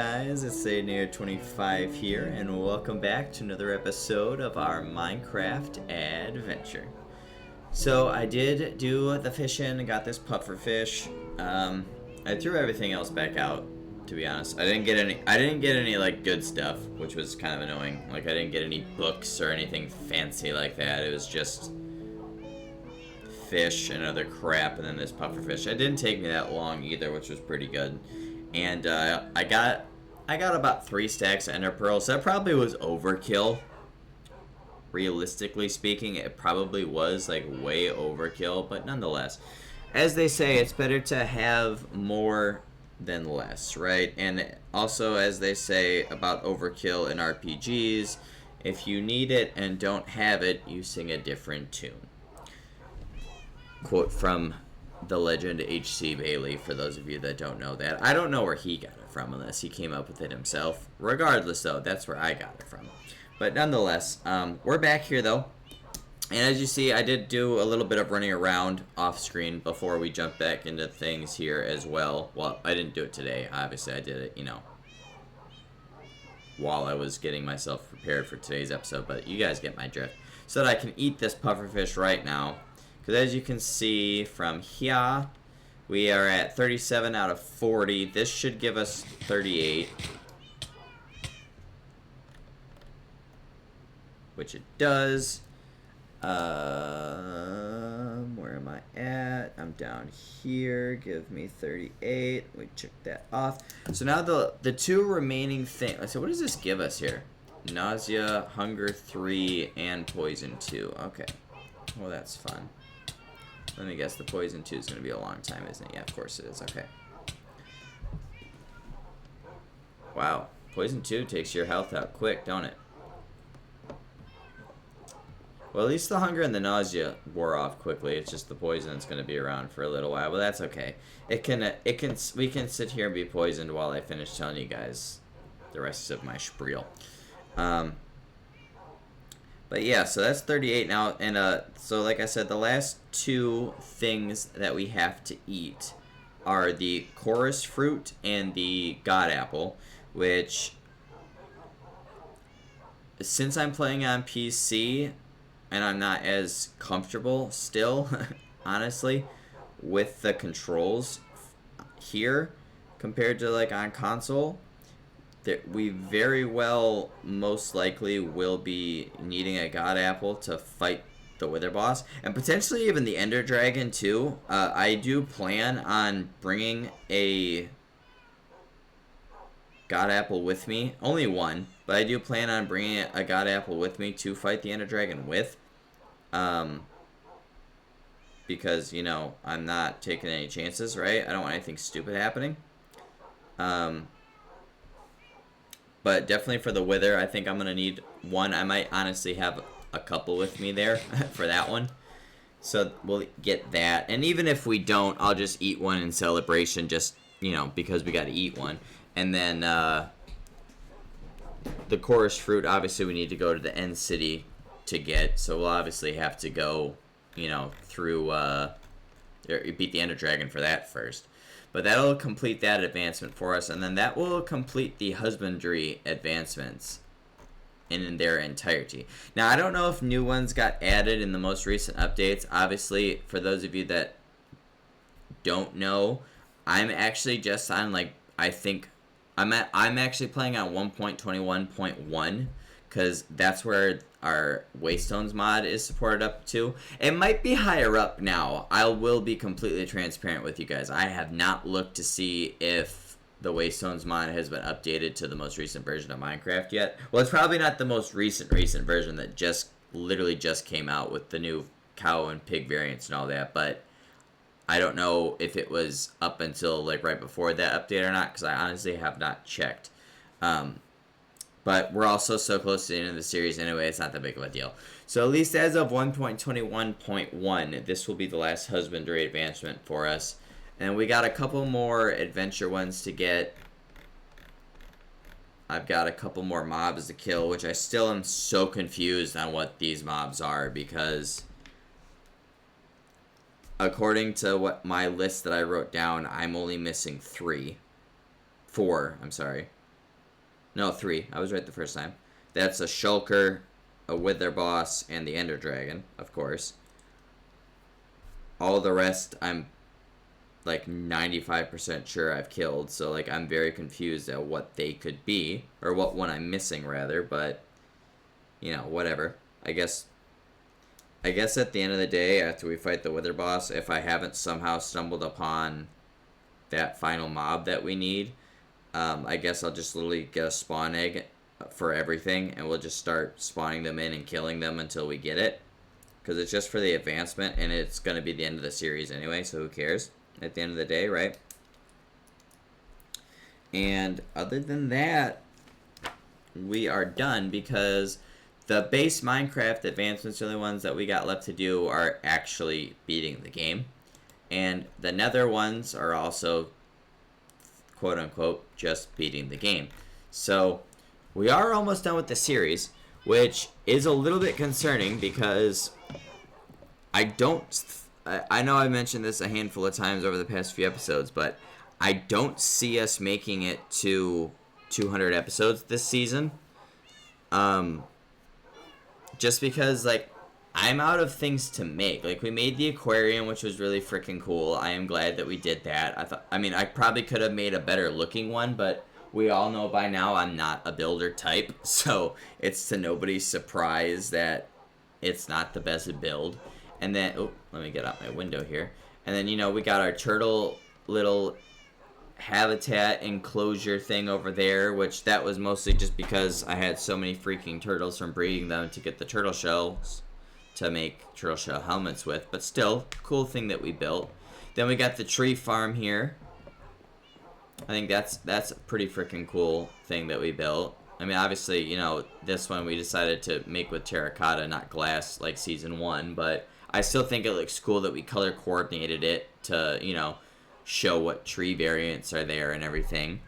guys, it's Near25 here, and welcome back to another episode of our Minecraft adventure. So I did do the fishing, got this puffer fish. I threw everything else back out, to be honest. I didn't get any like good stuff, which was kind of annoying. Like I didn't get any books or anything fancy like that. It was just fish and other crap, and then this puffer fish. It didn't take me that long either, which was pretty good. And I got about 3 stacks of ender pearls. That probably was overkill. Realistically speaking, it probably was like way overkill, but nonetheless, as they say, it's better to have more than less, right? And also, as they say about overkill in RPGs, if you need it and don't have it, you sing a different tune. Quote from the legend H.C. Bailey, for those of you that don't know that. I don't know where he got it from unless he came up with it himself. Regardless, though, that's where I got it from. But nonetheless, we're back here, though. And as you see, I did do a little bit of running around off screen before we jump back into things here as well. Well, I didn't do it today. Obviously, I did it, while I was getting myself prepared for today's episode. But you guys get my drift. So that I can eat this pufferfish right now. Because as you can see from here, we are at 37 out of 40. This should give us 38. Which it does. Where am I at? I'm down here. Give me 38. We check that off. So now the 2 remaining things. So what does this give us here? Nausea, hunger 3, and poison 2. Okay. Well, that's fun. Let me guess, the poison 2 is going to be a long time, isn't it? Yeah, of course it is. Okay. Wow. Poison 2 takes your health out quick, don't it? Well, at least the hunger and the nausea wore off quickly. It's just the poison that's going to be around for a little while. But that's okay. We can sit here and be poisoned while I finish telling you guys the rest of my spiel. But yeah, so that's 38 now, and so like I said, the last 2 things that we have to eat are the chorus fruit and the god apple, which, since I'm playing on PC, and I'm not as comfortable still, honestly, with the controls here, compared to like on console, that we very well most likely will be needing a god apple to fight the wither boss, and potentially even the ender dragon too. I do plan on bringing a god apple with me, only one, but I do plan on bringing a god apple with me to fight the ender dragon with, because I'm not taking any chances, right? I don't want anything stupid happening. But definitely for the wither, I think I'm going to need one. I might honestly have a couple with me there for that one. So we'll get that. And even if we don't, I'll just eat one in celebration, just, because we got to eat one. And then the chorus fruit, obviously we need to go to the end city to get. So we'll obviously have to go, through, beat the ender dragon for that first. But that'll complete that advancement for us, and then that will complete the husbandry advancements in their entirety. Now, I don't know if new ones got added in the most recent updates. Obviously, for those of you that don't know, I'm actually just on, I'm actually playing on 1.21.1, because that's where our Waystones mod is supported up to. It might be higher up now. I will be completely transparent with you guys. I have not looked to see if the Waystones mod has been updated to the most recent version of Minecraft yet. Well, it's probably not the most recent version that literally just came out with the new cow and pig variants and all that, but I don't know if it was up until right before that update or not, because I honestly have not checked. But we're also so close to the end of the series anyway, it's not that big of a deal. So at least as of 1.21.1, this will be the last husbandry advancement for us. And we got a couple more adventure ones to get. I've got a couple more mobs to kill, which I still am so confused on what these mobs are, because according to my list that I wrote down, I'm only missing 4, I'm sorry. No, 3. I was right the first time. That's a Shulker, a Wither Boss, and the Ender Dragon, of course. All the rest, I'm like 95% sure I've killed, so like I'm very confused at what they could be, or what one I'm missing rather, but you know, whatever. I guess at the end of the day, after we fight the Wither Boss, if I haven't somehow stumbled upon that final mob that we need, I guess I'll just literally get a spawn egg for everything, and we'll just start spawning them in and killing them until we get it. Because it's just for the advancement, and it's going to be the end of the series anyway, so who cares at the end of the day, right? And other than that, we are done, because the base Minecraft advancements are the ones that we got left to do are actually beating the game. And the Nether ones are also, quote-unquote, just beating the game. So we are almost done with the series, which is a little bit concerning, because I know I mentioned this a handful of times over the past few episodes, but I don't see us making it to 200 episodes this season. Just because, like, I'm out of things to make. Like, we made the aquarium, which was really freaking cool. I am glad that we did that. I probably could have made a better looking one, but we all know by now I'm not a builder type, so it's to nobody's surprise that it's not the best build. And then, oh, let me get out my window here. And then, you know, we got our turtle little habitat enclosure thing over there, which that was mostly just because I had so many freaking turtles from breeding them to get the turtle shells to make turtle shell helmets with. But still, cool thing that we built. Then we got the tree farm here. I think that's a pretty freaking cool thing that we built. I mean, obviously, you know, this one we decided to make with terracotta, not glass, like Season 1, but I still think it looks cool that we color coordinated it to, you know, show what tree variants are there and everything.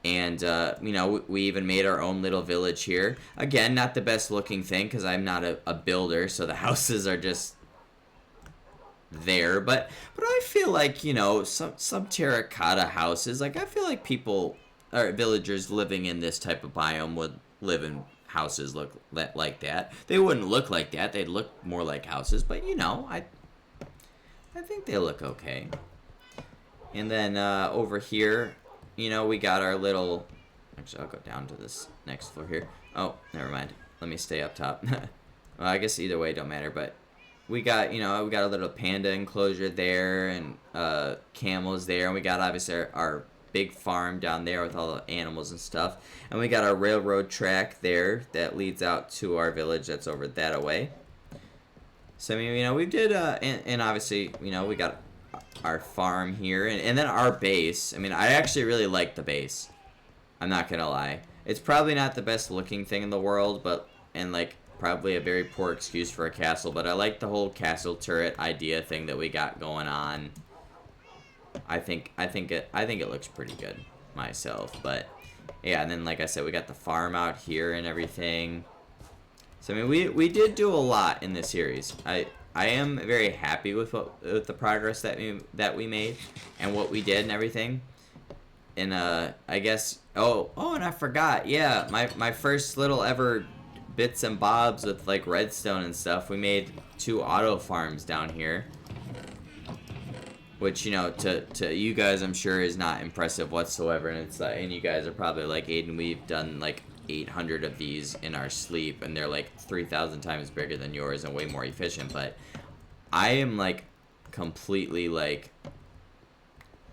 And, you know, we even made our own little village here. Again, not the best looking thing, because I'm not a builder, so the houses are just there. But I feel like, you know, some terracotta houses, like, I feel like people, or villagers living in this type of biome would live in houses like that. They wouldn't look like that. They'd look more like houses, but, you know, I think they look okay. And then over here, you know, we got our little... Actually, I'll go down to this next floor here. Oh, never mind. Let me stay up top. Well, I guess either way don't matter, but we got, you know, we got a little panda enclosure there, and camels there, and we got obviously our big farm down there with all the animals and stuff. And we got our railroad track there that leads out to our village that's over that away. So, I mean, you know, we did, and obviously, you know, we got our farm here, and then our base. I mean, I actually really like the base. I'm not gonna lie. It's probably not the best looking thing in the world, but, and like, probably a very poor excuse for a castle, but I like the whole castle turret idea thing that we got going on. I think it looks pretty good myself, but yeah, and then like I said, we got the farm out here and everything. So I mean, we did do a lot in this series. I am very happy with the progress that we made and what we did and everything. And I guess and I forgot, yeah, my first little ever bits and bobs with like redstone and stuff. We made 2 auto farms down here, which, you know, to you guys I'm sure is not impressive whatsoever. And it's and you guys are probably like, Aiden, we've done like 800 of these in our sleep, and they're like 3,000 times bigger than yours and way more efficient. But I am like completely like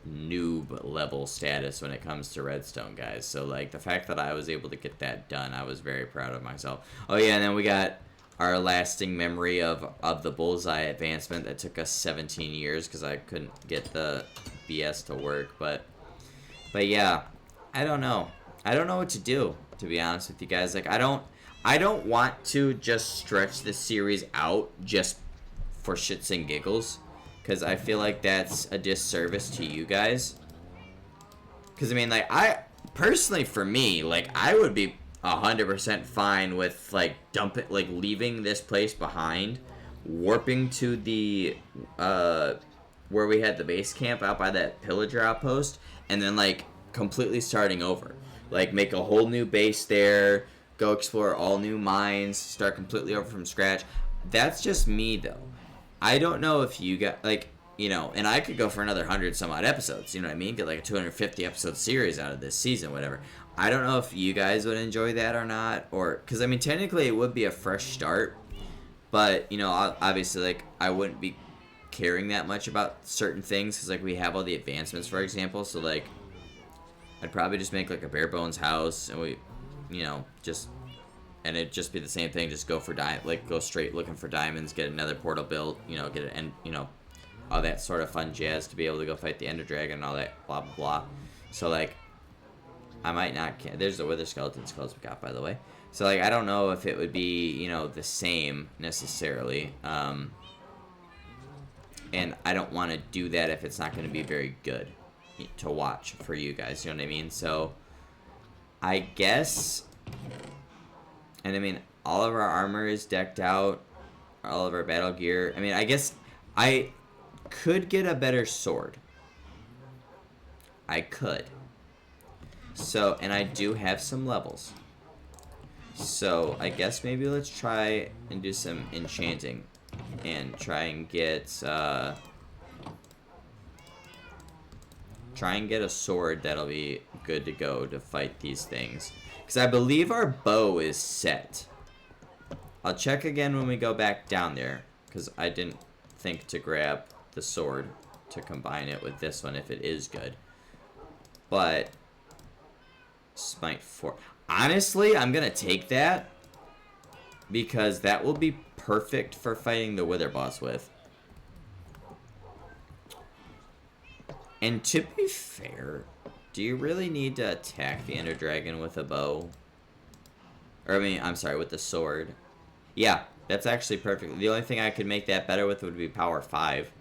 noob level status when it comes to redstone, guys. So like the fact that I was able to get that done, I was very proud of myself. Oh yeah, and then we got our lasting memory of the bullseye advancement that took us 17 years because I couldn't get the BS to work. But yeah, I don't know what to do, to be honest with you guys. Like, I don't want to just stretch this series out just for shits and giggles, because I feel like that's a disservice to you guys. Because, I mean, like, personally, for me, like, I would be 100% fine with, like, leaving this place behind, warping to the, where we had the base camp out by that pillager outpost, and then, like, completely starting over. like make a whole new base there, go explore all new mines, start completely over from scratch. That's just me though. I don't know if you got like, you know, and I could go for another 100 some odd episodes, you know what I mean? Get like a 250 episode series out of this season, whatever. I don't know if you guys would enjoy that or not, or because I mean, technically it would be a fresh start, but you know, obviously, like I wouldn't be caring that much about certain things because like we have all the advancements, for example. So like, I'd probably just make like a bare bones house, and we, you know, just and it'd just be the same thing. Just go for like go straight looking for diamonds, get another portal built, you know, get it, and you know, all that sort of fun jazz to be able to go fight the Ender Dragon and all that blah blah blah. So like, I might not. There's the Wither Skeleton skulls we got, by the way. So like, I don't know if it would be, you know, the same necessarily. And I don't want to do that if it's not going to be very good to watch for you guys. You know what I mean? So I guess, and I mean, all of our armor is decked out, all of our battle gear. I mean, I guess I could get a better sword. I could. So, and I do have some levels. So, I guess maybe let's try and do some enchanting. And try and get a sword that'll be good to go to fight these things. Because I believe our bow is set. I'll check again when we go back down there. Because I didn't think to grab the sword to combine it with this one if it is good. But Smite 4. Honestly, I'm going to take that. Because that will be perfect for fighting the Wither boss with. And to be fair, do you really need to attack the Ender Dragon with a bow? Or I mean, I'm sorry, with the sword. Yeah, that's actually perfect. The only thing I could make that better with would be power 5.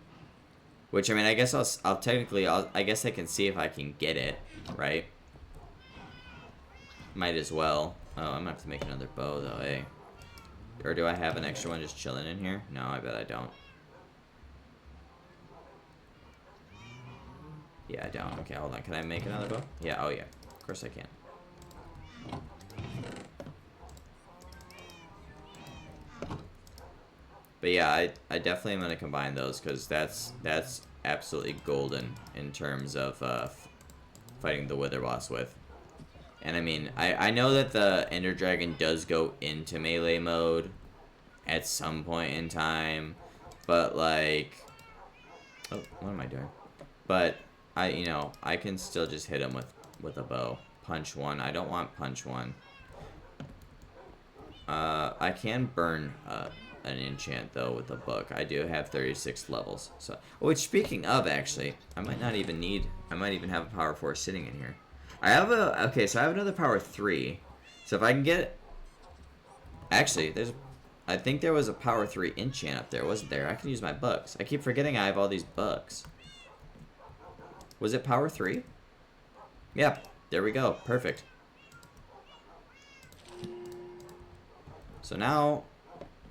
Which, I mean, I guess I'll technically, I guess I can see if I can get it, right? Might as well. Oh, I'm gonna have to make another bow though, eh? Or do I have an extra one just chilling in here? No, I bet I don't. Yeah, I don't. Okay, hold on. Can I make another bow? Yeah, oh yeah. Of course I can. But yeah, I definitely am going to combine those because that's absolutely golden in terms of fighting the Wither boss with. And I mean, I know that the Ender Dragon does go into melee mode at some point in time, but like, oh, what am I doing? But you know, I can still just hit him with a bow. Punch 1. I don't want punch 1. I can burn an enchant though with the book. I do have 36 levels. So, which speaking of, actually, I might not even need. I might even have a power 4 sitting in here. I have a, okay, so I have another power 3. So if I can get, actually, I think there was a power 3 enchant up there, wasn't there? I can use my books. I keep forgetting I have all these books. Was it power 3? Yeah, there we go. Perfect. So now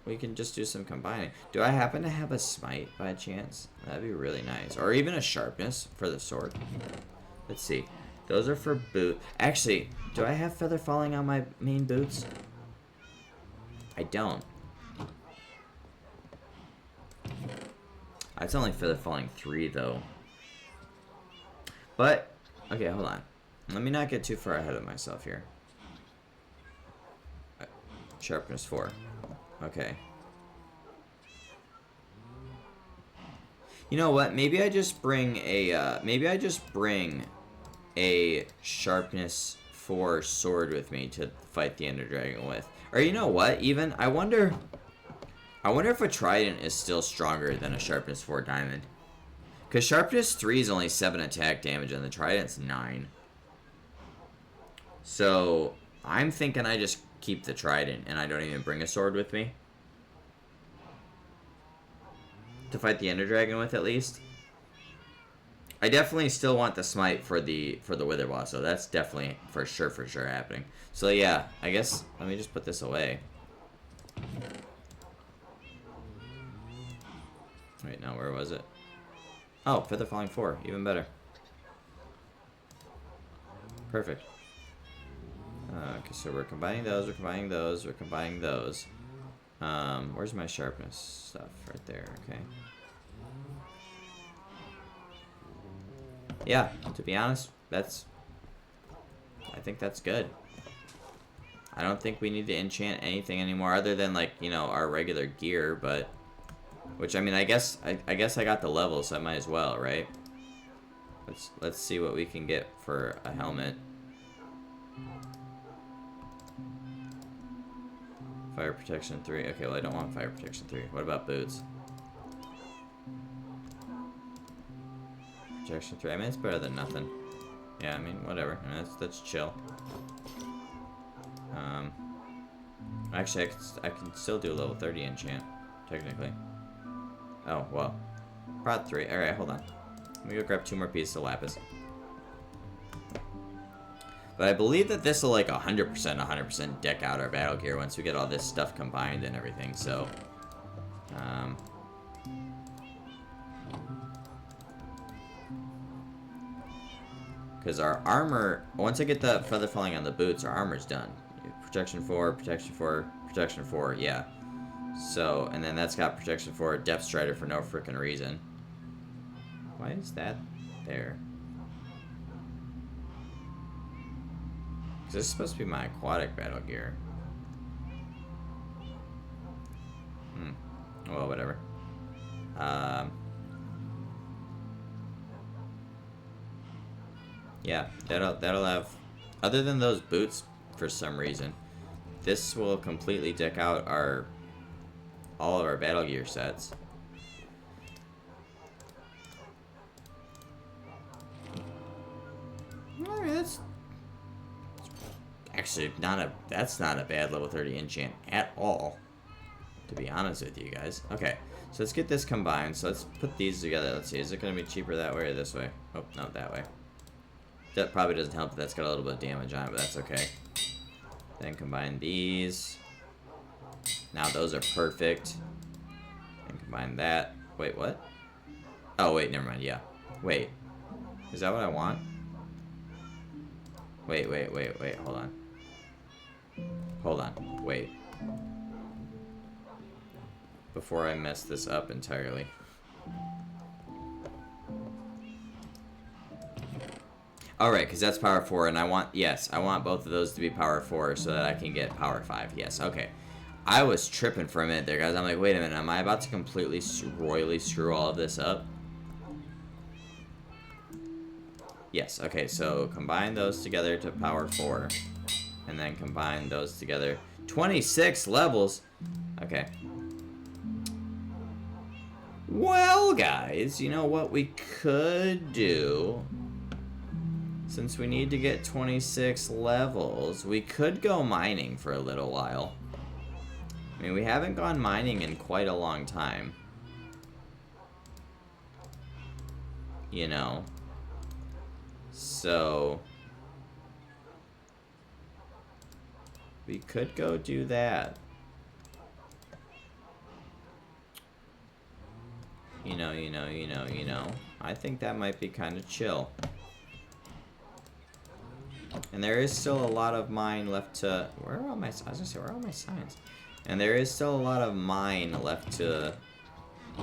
we can just do some combining. Do I happen to have a smite by chance? That'd be really nice. Or even a sharpness for the sword. Let's see. Those are for boot. Actually, do I have feather falling on my main boots? I don't. It's only feather falling 3 though. But okay, hold on. Let me not get too far ahead of myself here. Sharpness 4. Okay. You know what? Maybe I just bring a sharpness 4 sword with me to fight the Ender Dragon with. Or you know what? Even I wonder if a trident is still stronger than a sharpness 4 diamond. Because sharpness 3 is only 7 attack damage and the trident's 9. So I'm thinking I just keep the trident and I don't even bring a sword with me. To fight the Ender Dragon with, at least. I definitely still want the smite for the Wither boss, so that's definitely for sure happening. So yeah, I guess let me just put this away. Wait, now where was it? Oh, feather falling 4, even better. Perfect. Okay, so we're combining those, we're combining those, we're combining those. Where's my sharpness stuff? Right there, okay. Yeah, to be honest, I think that's good. I don't think we need to enchant anything anymore other than, like, you know, our regular gear, but... Which, I mean, I guess I got the level, so I might as well, right? Let's see what we can get for a helmet. Fire protection 3. Okay, well, I don't want fire protection 3. What about boots? Protection 3. I mean, it's better than nothing. Yeah, I mean, whatever. I mean, that's chill. Actually, I can still do a level 30 enchant, technically. Oh, well. Prod 3. Alright, hold on. Let me go grab 2 more pieces of lapis. But I believe that this will, like, 100% deck out our battle gear once we get all this stuff combined and everything, so... Because our armor... Once I get the feather falling on the boots, our armor's done. Protection 4, protection 4, protection 4, yeah. So, and then that's got protection 4, depth strider for no freaking reason. Why is that there? Because this is supposed to be my aquatic battle gear. Well, whatever. Yeah, that'll have... Other than those boots, for some reason, this will completely deck out all of our battle gear sets. I mean, that's actually that's not a bad level 30 enchant at all, to be honest with you guys. Okay, so let's get this combined. So let's put these together. Let's see, is it going to be cheaper that way or this way? Oh, not that way. That probably doesn't help. That's got a little bit of damage on it, but that's okay. Then combine these. Now those are perfect. And combine that. Wait, what? Oh, wait, never mind. Yeah. Wait. Is that what I want? Wait. Hold on. Hold on. Wait. Before I mess this up entirely. Alright, because that's power 4, and I want both of those to be power 4 so that I can get power 5. Yes, okay. I was tripping for a minute there, guys. I'm like, wait a minute, am I about to completely royally screw all of this up? Yes, okay, so combine those together to power 4. And then combine those together. 26 levels! Okay. Well, guys, you know what we could do? Since we need to get 26 levels, we could go mining for a little while. I mean, we haven't gone mining in quite a long time. You know. So we could go do that. You know. I think that might be kind of chill. And there is still a lot of mine left to... Where are all my... I was gonna say, where are all my signs? And there is still a lot of mine left to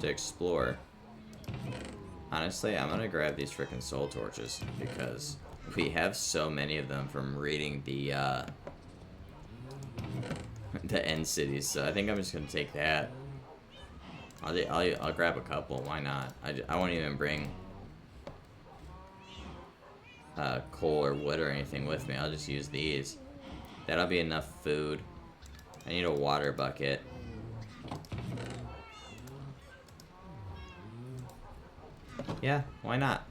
explore. Honestly, I'm gonna grab these frickin' soul torches because we have so many of them from reading the end cities. So I think I'm just gonna take that. I'll grab a couple. Why not? I won't even bring coal or wood or anything with me. I'll just use these. That'll be enough food. I need a water bucket. Yeah, why not?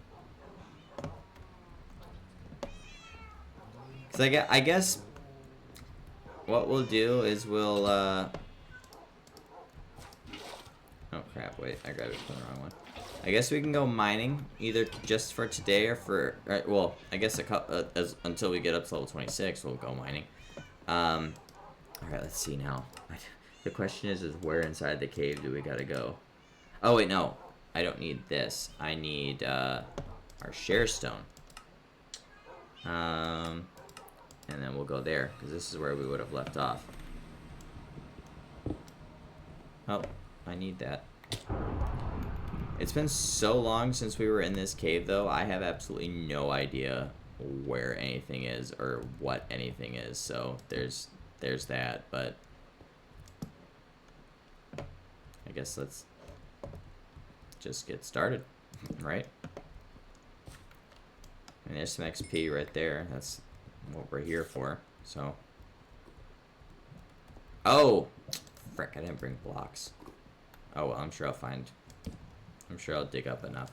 Cause I guess what we'll do is we'll oh crap, wait, I grabbed it from the wrong one. I guess we can go mining either just for today or for well, I guess until we get up to level 26 we'll go mining. Alright, let's see now. The question is where inside the cave do we gotta go? Oh wait, no. I don't need this. I need our share stone. and then we'll go there, because this is where we would have left off. Oh, I need that. It's been so long since we were in this cave, though, I have absolutely no idea where anything is or what anything is, so there's that, but I guess let's just get started, right? And there's some XP right there. That's what we're here for, so. Oh! Frick, I didn't bring blocks. Oh, well, I'm sure I'll dig up enough.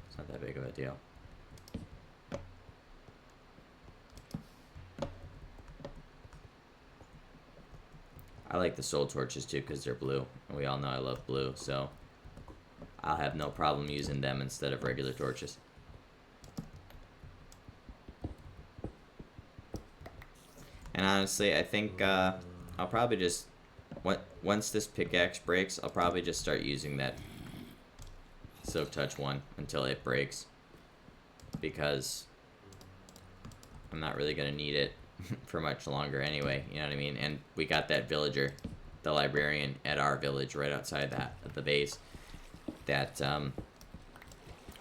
It's not that big of a deal. I like the soul torches too because they're blue. And we all know I love blue, so I'll have no problem using them instead of regular torches. And honestly, I think I'll probably just, once this pickaxe breaks, I'll probably just start using that Silk Touch one until it breaks, because I'm not really going to need it for much longer anyway, you know what I mean? And we got that villager, the librarian, at our village right outside that, at the base, that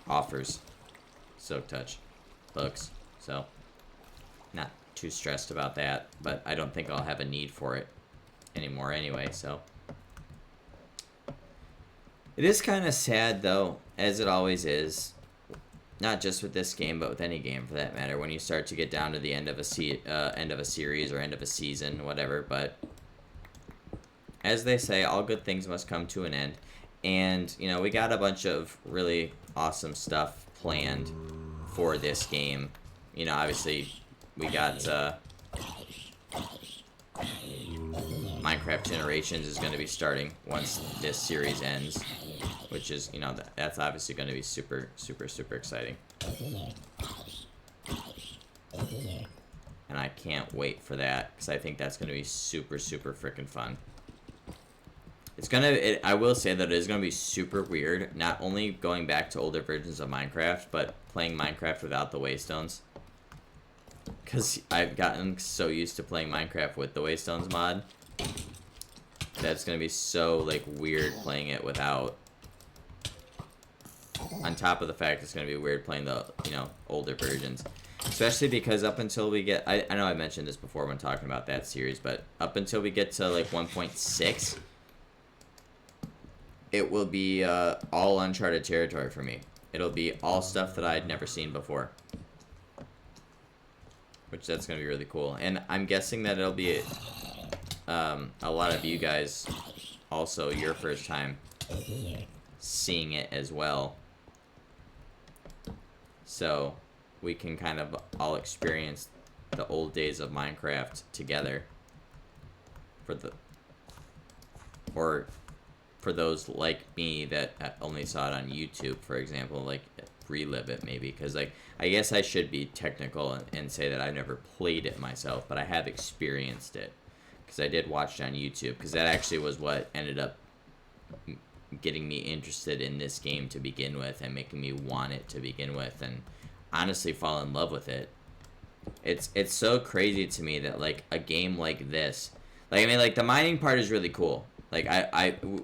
offers Silk Touch books, so not too stressed about that, but I don't think I'll have a need for it anymore anyway, so. It is kind of sad, though, as it always is, not just with this game, but with any game for that matter, when you start to get down to the end of a series or end of a season, whatever. But as they say, all good things must come to an end, and you know, we got a bunch of really awesome stuff planned for this game. You know, obviously we got Minecraft Generations is going to be starting once this series ends, which is, you know, that's obviously going to be super, super, super exciting. And I can't wait for that, because I think that's going to be super, super freaking fun. It's going to, I will say that it is going to be super weird, not only going back to older versions of Minecraft, but playing Minecraft without the Waystones. Because I've gotten so used to playing Minecraft with the Waystones mod, that's going to be so, like, weird playing it without. On top of the fact it's going to be weird playing the, you know, older versions. Especially because up until we get, I know I mentioned this before when talking about that series, but up until we get to, like, 1.6, it will be all uncharted territory for me. It'll be all stuff that I'd never seen before. Which, that's going to be really cool. And I'm guessing that it'll be a lot of you guys also your first time seeing it as well. So we can kind of all experience the old days of Minecraft together. For those like me that only saw it on YouTube, for example, like relive it maybe, because like I guess I should be technical and say that I've never played it myself, but I have experienced it because I did watch it on YouTube, because that actually was what ended up getting me interested in this game to begin with and making me want it to begin with, and honestly fall in love with it. It's so crazy to me that like a game like this, like I mean, like the mining part is really cool. Like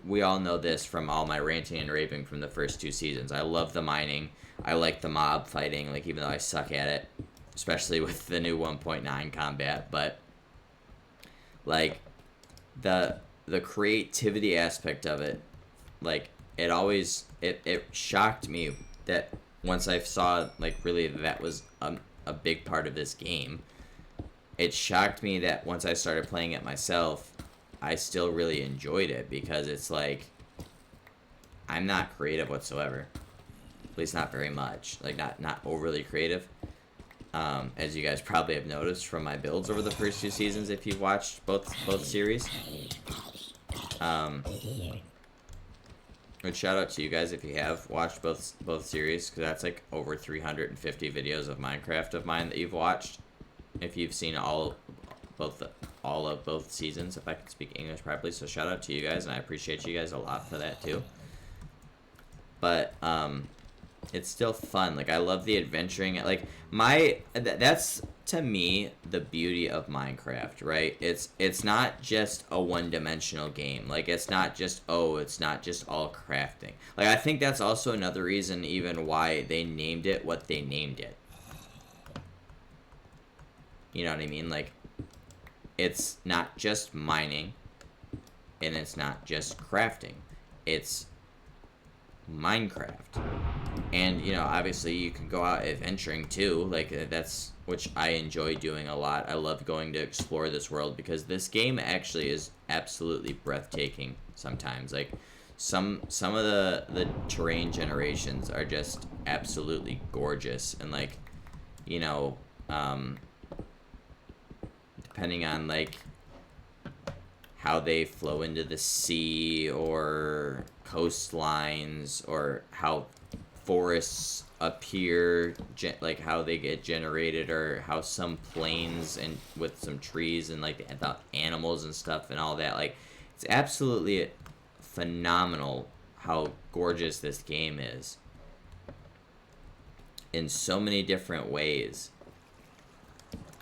we all know this from all my ranting and raving from the first 2 seasons. I love the mining. I like the mob fighting, like even though I suck at it, especially with the new 1.9 combat, but like the creativity aspect of it, like it shocked me that once I saw like really that was a big part of this game. It shocked me that once I started playing it myself, I still really enjoyed it, because it's like I'm not creative whatsoever, at least not very much, like not overly creative, as you guys probably have noticed from my builds over the first 2 seasons if you've watched both series. But shout out to you guys if you have watched both series, because that's like over 350 videos of Minecraft of mine that you've watched. If you've seen all of both seasons, if I can speak English properly, so shout out to you guys, and I appreciate you guys a lot for that too. But it's still fun. Like I love the adventuring. Like that's to me the beauty of Minecraft, right? It's not just a one-dimensional game. Like it's not just all crafting. Like I think that's also another reason even why they named it what they named it. You know what I mean? Like it's not just mining and it's not just crafting. It's Minecraft. And, you know, obviously you can go out adventuring too, like that's, which I enjoy doing a lot. I love going to explore this world because this game actually is absolutely breathtaking sometimes. Like some of the terrain generations are just absolutely gorgeous, and like, you know, depending on like how they flow into the sea or coastlines or how forests appear, like how they get generated, or how some plains and with some trees and like the animals and stuff and all that. Like it's absolutely phenomenal how gorgeous this game is in so many different ways.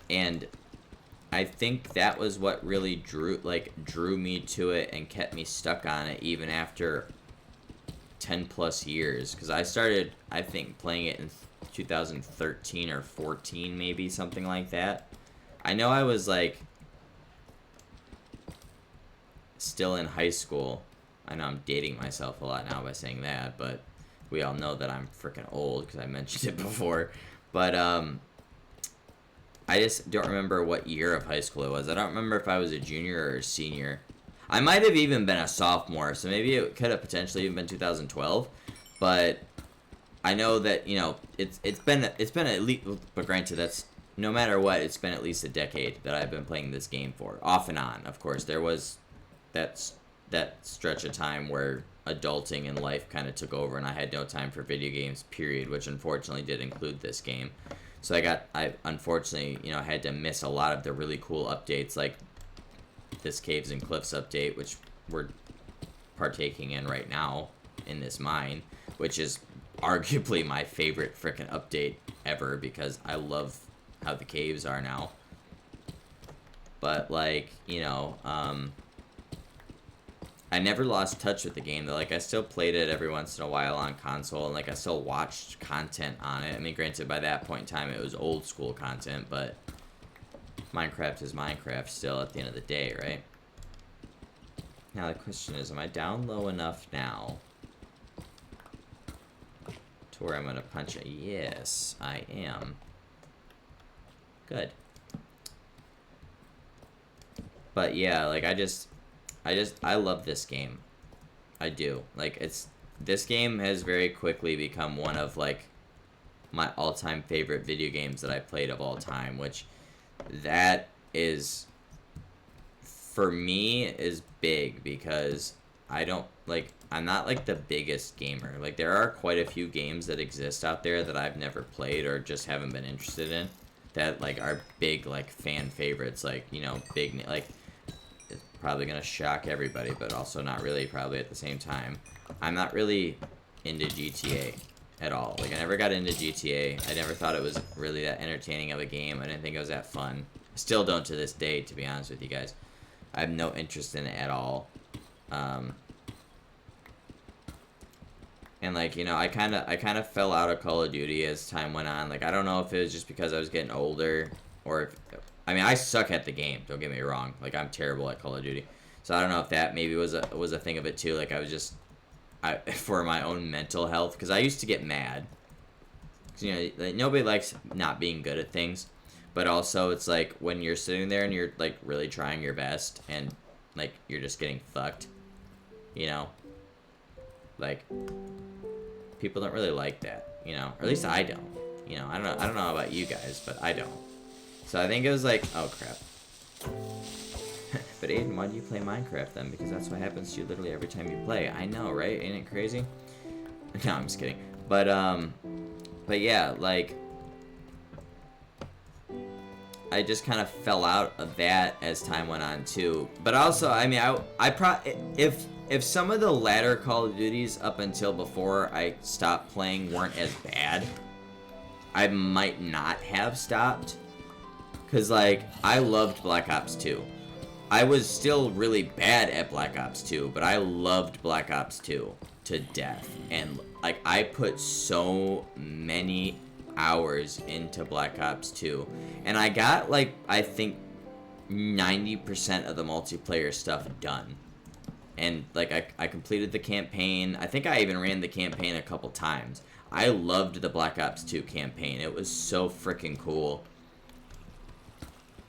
And I think that was what really drew me to it and kept me stuck on it even after 10 plus years, because I started, I think, playing it in 2013 or 14, maybe something like that. I know I was like still in high school. I know I'm dating myself a lot now by saying that, but we all know that I'm freaking old because I mentioned it before. But I just don't remember what year of high school it was. I don't remember if I was a junior or a senior. I might have even been a sophomore, so maybe it could have potentially even been 2012. But I know that, you know, it's been at least, but granted, that's no matter what, it's been at least a decade that I've been playing this game for, off and on. Of course, there was that stretch of time where adulting and life kind of took over, and I had no time for video games, period, which unfortunately did include this game. So I unfortunately, you know, had to miss a lot of the really cool updates, like this Caves and Cliffs update, which we're partaking in right now in this mine, which is arguably my favorite frickin' update ever because I love how the caves are now. But like, you know, I never lost touch with the game though. Like I still played it every once in a while on console, and like I still watched content on it. I mean, granted, by that point in time it was old school content, but Minecraft is Minecraft still at the end of the day, right? Now the question is, am I down low enough now to where I'm gonna punch it? Yes, I am. Good. But yeah, like I love this game. I do. Like this game has very quickly become one of like my all-time favorite video games that I played of all time, which that is, for me, is big because I'm not like the biggest gamer. Like there are quite a few games that exist out there that I've never played or just haven't been interested in that like are big like fan favorites, like, you know, big, like, it's probably gonna shock everybody, but also not really probably at the same time. I'm not really into GTA at all. Like I never got into GTA. I never thought it was really that entertaining of a game. I didn't think it was that fun. I still don't to this day, to be honest with you guys. I have no interest in it at all. And like, you know, I kind of fell out of Call of Duty as time went on. Like I don't know if it was just because I was getting older, or if, I mean, I suck at the game, don't get me wrong. Like I'm terrible at Call of Duty. So I don't know if that maybe was a thing of it too. Like I was just for my own mental health, because I used to get mad. 'Cause, you know, like, nobody likes not being good at things, but also it's like when you're sitting there and you're like really trying your best and like you're just getting fucked, you know, like people don't really like that, you know, or at least I don't, you know. I don't know about you guys, but I don't. So I think it was like, oh crap. But Aiden, why do you play Minecraft then? Because that's what happens to you literally every time you play. I know, right? Ain't it crazy? No, I'm just kidding. But yeah, like, I just kind of fell out of that as time went on too. But also, I mean, if some of the latter Call of Duties up until before I stopped playing weren't as bad, I might not have stopped. Because, like, I loved Black Ops 2. I was still really bad at Black Ops 2, but I loved Black Ops 2 to death. And, like, I put so many hours into Black Ops 2. And I got, like, I think 90% of the multiplayer stuff done. And, like, I completed the campaign. I think I even ran the campaign a couple times. I loved the Black Ops 2 campaign. It was so freaking cool.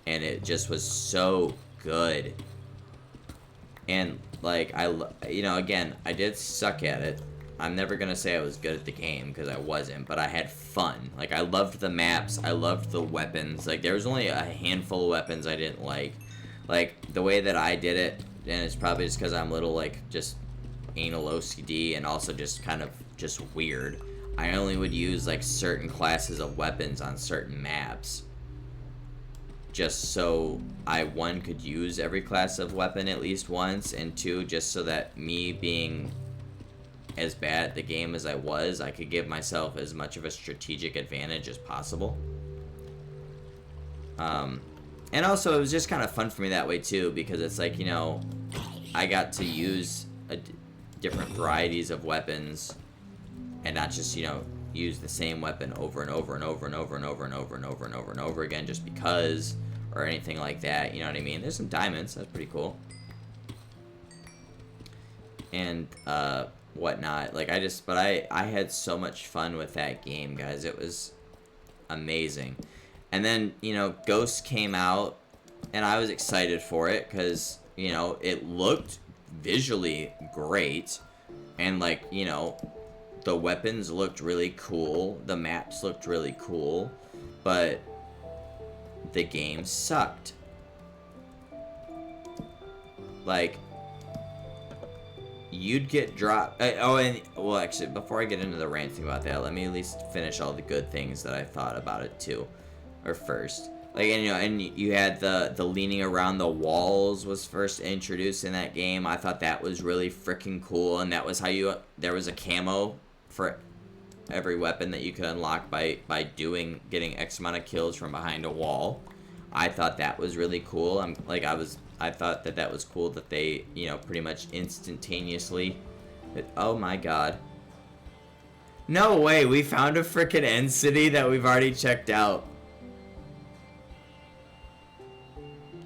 And it just was so good. And, like, you know, again, I did suck at it. I'm never gonna say I was good at the game, because I wasn't, but I had fun. Like, I loved the maps, I loved the weapons. Like, there was only a handful of weapons I didn't like. Like, the way that I did it, and it's probably just because I'm a little, like, just anal OCD, and also just kind of just weird. I only would use, like, certain classes of weapons on certain maps. Just so I, one, could use every class of weapon at least once, and two, just so that me being as bad at the game as I was, I could give myself as much of a strategic advantage as possible. And also, it was just kind of fun for me that way, too, because it's like, you know, I got to use different varieties of weapons, and not just, you know, use the same weapon over and over and over and over and over and over and over and over and over again just because, or anything like that, you know what I mean? There's some diamonds, that's pretty cool. And, whatnot. Like, I had so much fun with that game, guys. It was amazing. And then, you know, Ghost came out, and I was excited for it, because, you know, it looked visually great, and, like, you know, the weapons looked really cool, the maps looked really cool, but the game sucked. Like, you'd get dropped. Oh, and, well, actually, before I get into the ranting about that, let me at least finish all the good things that I thought about it, too. Or first. Like, and, you know, and you had the leaning around the walls was first introduced in that game. I thought that was really freaking cool, and that was how you, there was a camo for every weapon that you could unlock by getting X amount of kills from behind a wall. I thought that was really cool. I thought that was cool that they, you know, pretty much instantaneously. Oh my god. No way, we found a frickin' end city that we've already checked out.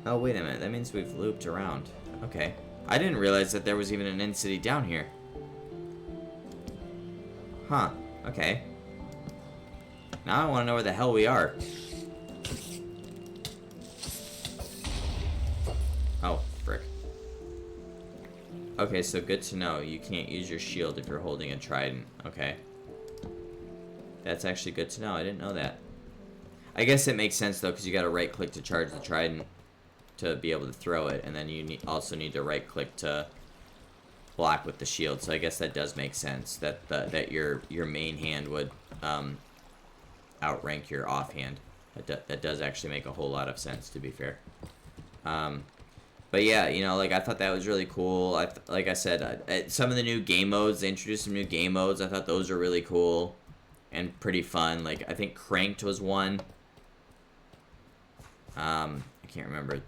Oh, wait a minute, that means we've looped around. Okay. I didn't realize that there was even an end city down here. Huh, okay. Now I want to know where the hell we are. Oh, frick. Okay, so good to know. You can't use your shield if you're holding a trident. Okay. That's actually good to know. I didn't know that. I guess it makes sense, though, because you got to right-click to charge the trident to be able to throw it, and then you also need to right-click to block with the shield. So I guess that does make sense, that your main hand would outrank your offhand. That does actually make a whole lot of sense, to be fair. But yeah, you know, like, I thought that was really cool. Like I said, some of the new game modes, they introduced some new game modes. I thought those were really cool and pretty fun. Like, I think Cranked was one. I can't remember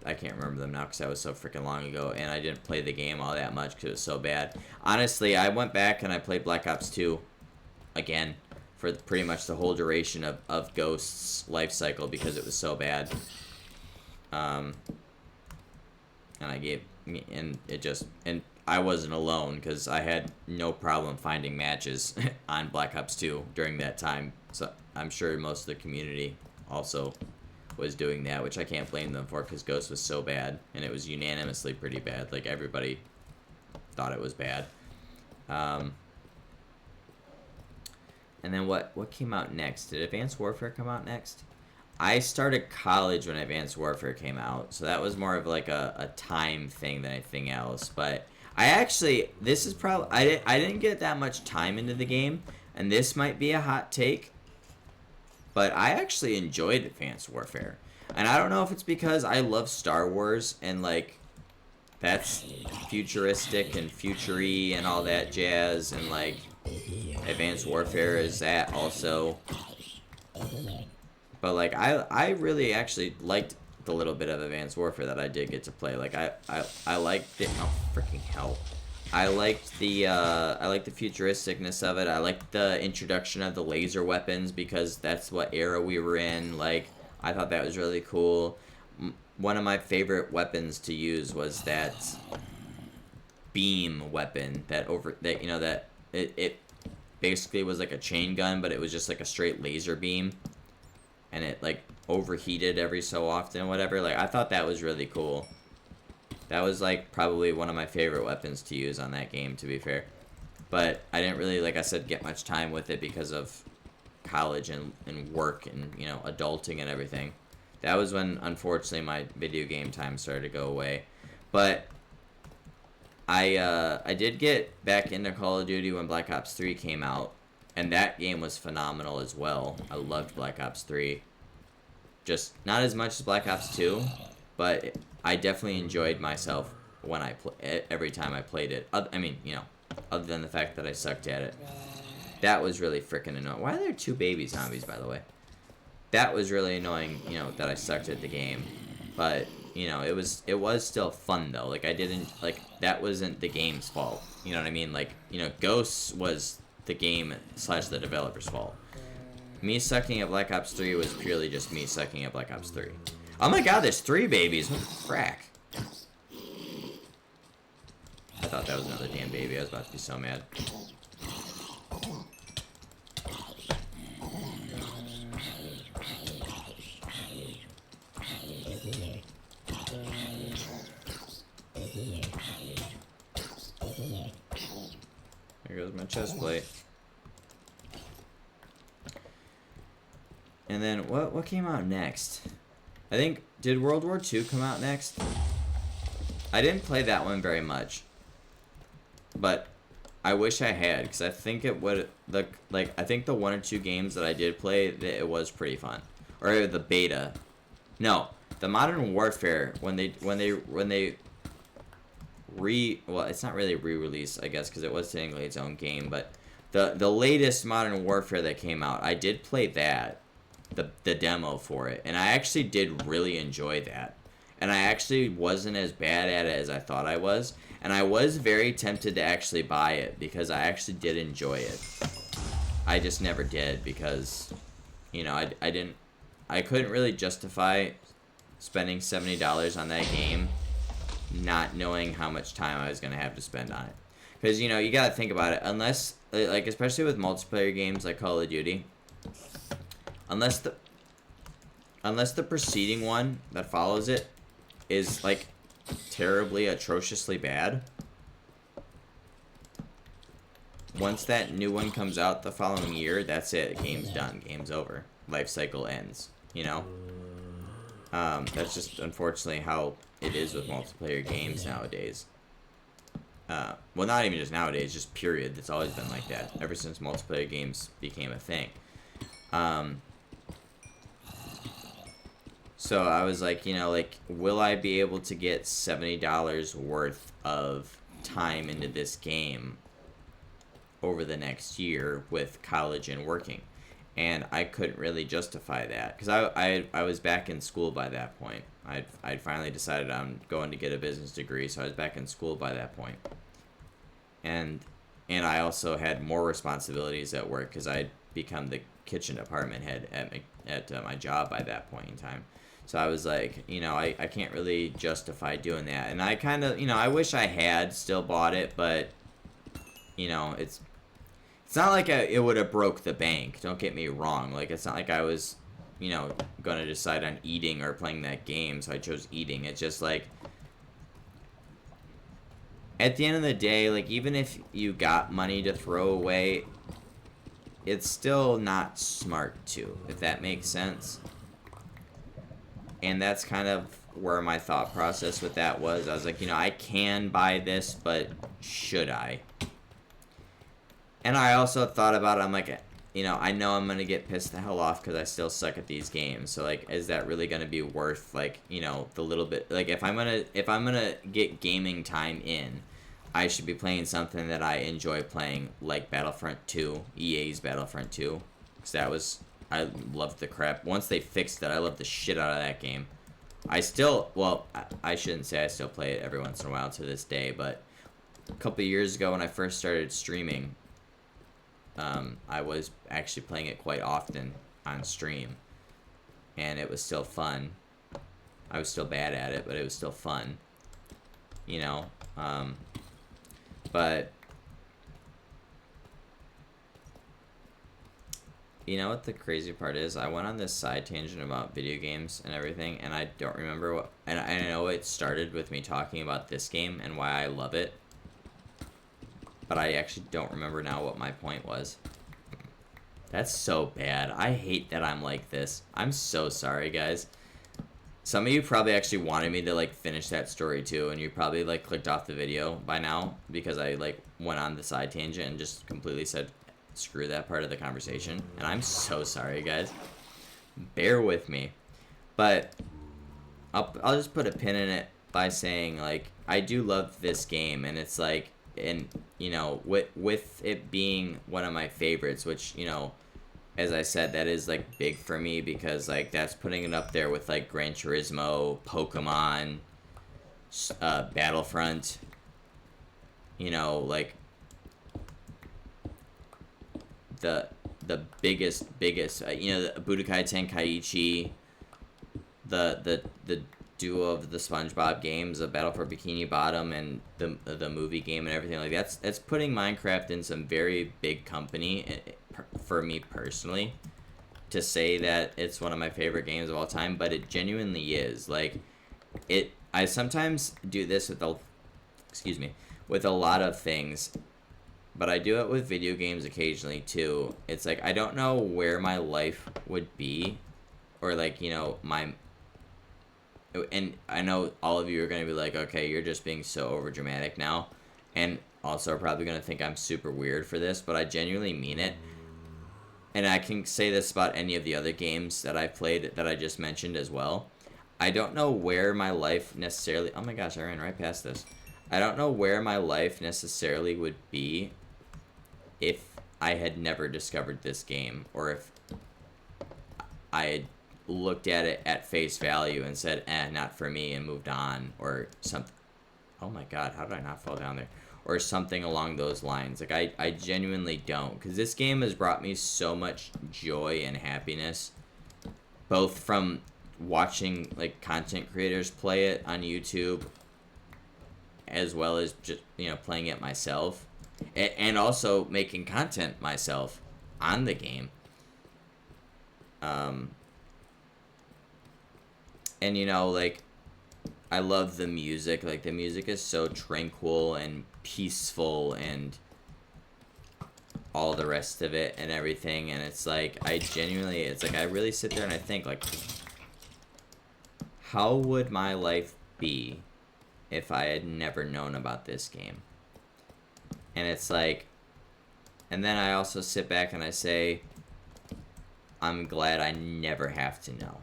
them now because that was so freaking long ago, and I didn't play the game all that much because it was so bad. Honestly, I went back and I played Black Ops 2 again for pretty much the whole duration of Ghost's life cycle because it was so bad. And I wasn't alone because I had no problem finding matches on Black Ops 2 during that time. So I'm sure most of the community also was doing that, which I can't blame them for because Ghost was so bad, and it was unanimously pretty bad. Like, everybody thought it was bad. And then what came out next? Did Advanced Warfare come out next? I started college when Advanced Warfare came out, so that was more of like a time thing than anything else. But I actually, this is probably, I didn't get that much time into the game, and this might be a hot take, but I actually enjoyed Advanced Warfare. And I don't know if it's because I love Star Wars, and, like, that's futuristic and future-y and all that jazz, and, like, Advanced Warfare is that also. But like I really actually liked the little bit of Advanced Warfare that I did get to play. Like I liked it. Oh freaking hell! I liked the futuristicness of it. I liked the introduction of the laser weapons because that's what era we were in. Like I thought that was really cool. One of my favorite weapons to use was that beam weapon that it basically was like a chain gun, but it was just like a straight laser beam, and it like overheated every so often, whatever. Like I thought that was really cool. That was like probably one of my favorite weapons to use on that game, to be fair. But I didn't really, like I said, get much time with it because of college and work and, you know, adulting and everything. That was when, unfortunately, my video game time started to go away. But I did get back into Call of Duty when Black Ops 3 came out, and that game was phenomenal as well. I loved Black Ops 3. Just not as much as Black Ops 2, but I definitely enjoyed myself when every time I played it. I mean, you know, other than the fact that I sucked at it. That was really freaking annoying. Why are there 2 baby zombies, by the way? That was really annoying, you know, that I sucked at the game. But, you know, it was still fun, though. Like, I didn't, like, that wasn't the game's fault. You know what I mean? Like, you know, Ghosts was the game / the developer's fault. Me sucking at Black Ops 3 was purely just me sucking at Black Ops 3. Oh my god, there's 3 babies. What the frack? I thought that was another damn baby. I was about to be so mad. There goes my chest plate. And then, what came out next? I think, did World War II come out next? I didn't play that one very much. But I wish I had, because I think it would, I think the 1 or 2 games that I did play, it was pretty fun. Or the beta. No, the Modern Warfare, well, it's not really re-release, I guess, because it was technically its own game, but the latest Modern Warfare that came out, I did play that. The demo for it, and I actually did really enjoy that, and I actually wasn't as bad at it as I thought I was, and I was very tempted to actually buy it because I actually did enjoy it. I just never did because, you know, I couldn't really justify spending $70 on that game not knowing how much time I was going to have to spend on it, because, you know, you gotta think about it. Unless, like, especially with multiplayer games like Call of Duty, Unless the preceding one that follows it is, like, terribly, atrociously bad, once that new one comes out the following year, that's it. Game's done. Game's over. Life cycle ends. You know? That's just, unfortunately, how it is with multiplayer games nowadays. Well, not even just nowadays, just period. It's always been like that. Ever since multiplayer games became a thing. So I was like, you know, like, will I be able to get $70 worth of time into this game over the next year with college and working? And I couldn't really justify that because I was back in school by that point. I'd finally decided I'm going to get a business degree, so I was back in school by that point. And I also had more responsibilities at work because I'd become the kitchen department head at my job by that point in time. So I was like, you know, I can't really justify doing that. And I kind of, you know, I wish I had still bought it, but, you know, it's not like it would have broke the bank. Don't get me wrong. Like, it's not like I was, you know, going to decide on eating or playing that game, so I chose eating. It's just like, at the end of the day, like, even if you got money to throw away, it's still not smart to, if that makes sense. And that's kind of where my thought process with that was. I was like, you know, I can buy this, but should I? And I also thought about it. I'm like, you know I'm going to get pissed the hell off because I still suck at these games. So, like, is that really going to be worth, like, you know, the little bit? Like, if I'm going to get gaming time in, I should be playing something that I enjoy playing, like Battlefront 2, EA's Battlefront 2. Because that was I loved the crap. Once they fixed it, I loved the shit out of that game. I still, well, I shouldn't say I still play it every once in a while to this day, but a couple of years ago when I first started streaming, I was actually playing it quite often on stream, and it was still fun. I was still bad at it, but it was still fun, you know, but you know what the crazy part is? I went on this side tangent about video games and everything, and I don't remember what, and I know it started with me talking about this game and why I love it, but I actually don't remember now what my point was. That's so bad. I hate that I'm like this. I'm so sorry, guys. Some of you probably actually wanted me to, like, finish that story, too, and you probably, like, clicked off the video by now because I, like, went on the side tangent and just completely said, screw that part of the conversation. And I'm so sorry, guys. Bear with me. But I'll just put a pin in it by saying, like, I do love this game, and it's, like, and, you know, with it being one of my favorites, which, you know, as I said, that is, like, big for me because, like, that's putting it up there with, like, Gran Turismo, Pokemon, Battlefront, you know, like, the biggest, you know, the Budokai Tenkaichi, the duo of the SpongeBob games, the Battle for Bikini Bottom, and the movie game and everything like that's putting Minecraft in some very big company for me personally to say that it's one of my favorite games of all time, but it genuinely is. Like, I sometimes do this with with a lot of things, but I do it with video games occasionally too. It's like I don't know where my life would be, or, like, you know, and I know all of you are going to be like, okay, you're just being so overdramatic now, and also are probably going to think I'm super weird for this, but I genuinely mean it. And I can say this about any of the other games that I've played that I just mentioned as well. I don't know where my life necessarily... Oh my gosh, I ran right past this. I don't know where my life necessarily would be if I had never discovered this game, or if I had looked at it at face value and said, not for me, and moved on, or something. Oh my god, how did I not fall down there? Or something along those lines. Like, I genuinely don't, because this game has brought me so much joy and happiness, both from watching, like, content creators play it on YouTube, as well as just, you know, playing it myself, and also making content myself on the game. And, you know, like, I love the music. Like, the music is so tranquil and peaceful and all the rest of it and everything. And it's like, it's like I really sit there and I think, like, how would my life be if I had never known about this game? And it's like, and then I also sit back and I say, I'm glad I never have to know.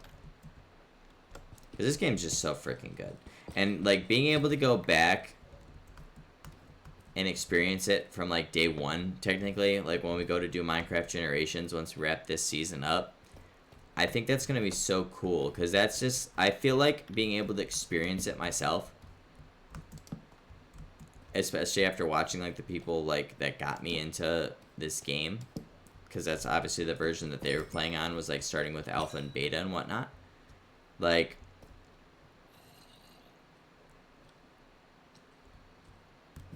Because this game's just so freaking good. And, like, being able to go back and experience it from, like, day one, technically, like, when we go to do Minecraft Generations, once we wrap this season up, I think that's going to be so cool. Because that's just, I feel like being able to experience it myself, especially after watching, like, the people, like, that got me into this game, because that's obviously the version that they were playing on, was, like, starting with alpha and beta and whatnot. Like,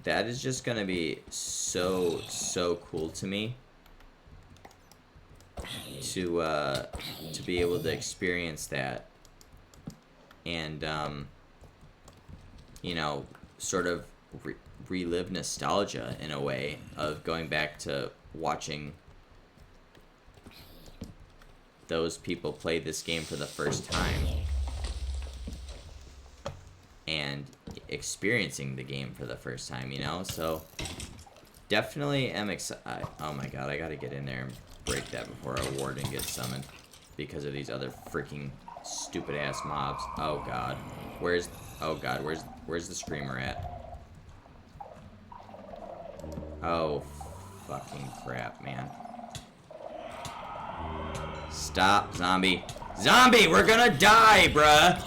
that is just gonna be so cool to me to be able to experience that, and you know, sort of relive nostalgia in a way of going back to watching those people play this game for the first time and experiencing the game for the first time, you know? So definitely am excited. Oh my god, I gotta get in there and break that before a warden gets summoned because of these other freaking stupid ass mobs. Oh god, where's the screamer at? Oh fucking crap, man. Stop, zombie. Zombie, we're gonna die, bruh.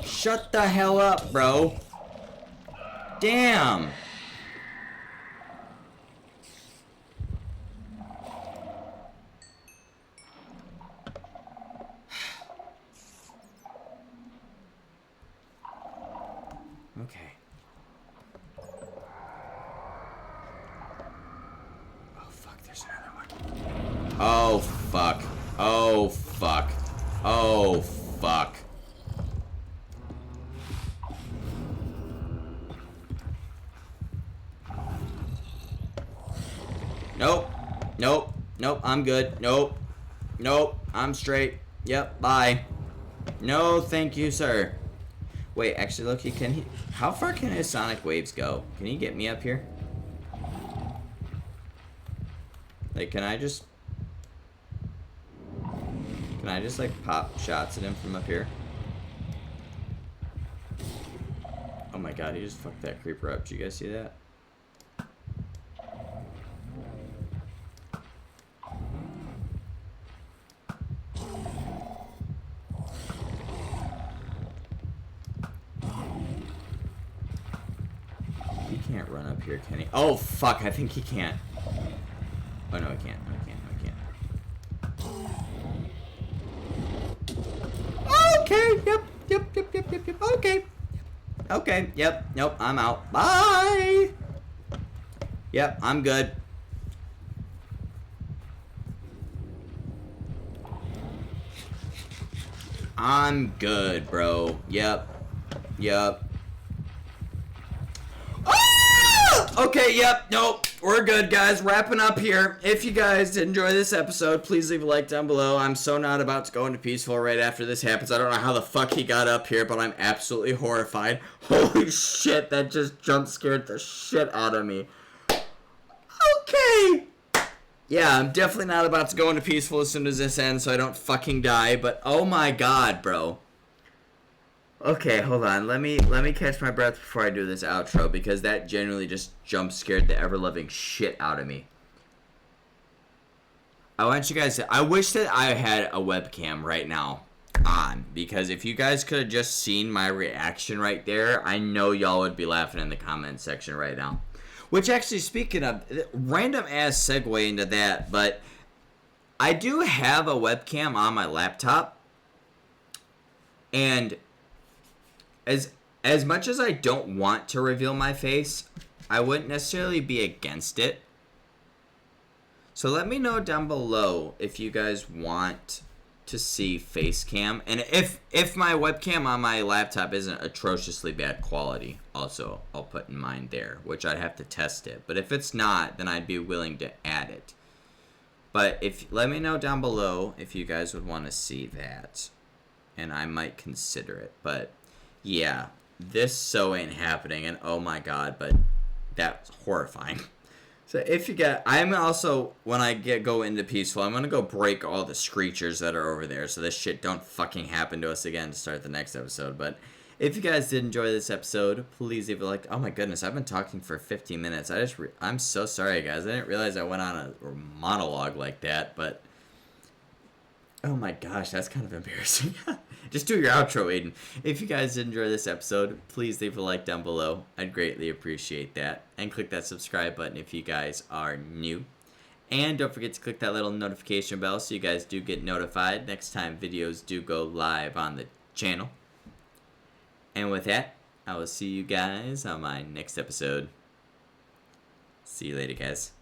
Shut the hell up, bro. Damn. Okay. Oh, fuck, there's another one. Oh, fuck. Oh, fuck. Oh, fuck. Nope. Nope. Nope, I'm good. Nope. Nope, I'm straight. Yep, bye. No, thank you, sir. Wait, actually, look, how far can his sonic waves go? Can he get me up here? Like, can I just, like, pop shots at him from up here? Oh my god, he just fucked that creeper up. Did you guys see that? He can't run up here, can he? Oh, fuck, I think he can't. Oh, no, he can't. No, he can't. No, he can't. Okay, yep, okay. Okay, yep, nope, I'm out. Bye! Yep, I'm good. I'm good, bro. Yep. Ah! Okay, yep, nope. We're good, guys. Wrapping up here. If you guys enjoy this episode, please leave a like down below. I'm so not about to go into peaceful right after this happens. I don't know how the fuck he got up here, but I'm absolutely horrified. Holy shit, that just jump scared the shit out of me. Okay. Yeah, I'm definitely not about to go into peaceful as soon as this ends so I don't fucking die, but oh my god, bro. Okay, hold on. Let me catch my breath before I do this outro, because that genuinely just jump scared the ever-loving shit out of me. I want you guys to, I wish that I had a webcam right now on, because if you guys could have just seen my reaction right there, I know y'all would be laughing in the comment section right now. Which, actually, speaking of, random ass segue into that, but I do have a webcam on my laptop, and as much as I don't want to reveal my face, I wouldn't necessarily be against it. So let me know down below if you guys want to see face cam, and if my webcam on my laptop isn't atrociously bad quality, also I'll put in mind there, which I'd have to test it. But if it's not, then I'd be willing to add it. But let me know down below if you guys would want to see that, and I might consider it. But yeah, this so ain't happening, and oh my god, but that's horrifying. So if you get, I'm also, when I go into peaceful, I'm going to go break all the screechers that are over there so this shit don't fucking happen to us again to start the next episode. But if you guys did enjoy this episode, please leave a like. Oh my goodness, I've been talking for 15 minutes. I'm so sorry, guys. I didn't realize I went on a monologue like that, but oh my gosh, that's kind of embarrassing. Just do your outro, Aiden. If you guys did enjoy this episode, please leave a like down below. I'd greatly appreciate that. And click that subscribe button if you guys are new. And don't forget to click that little notification bell so you guys do get notified next time videos do go live on the channel. And with that, I will see you guys on my next episode. See you later, guys.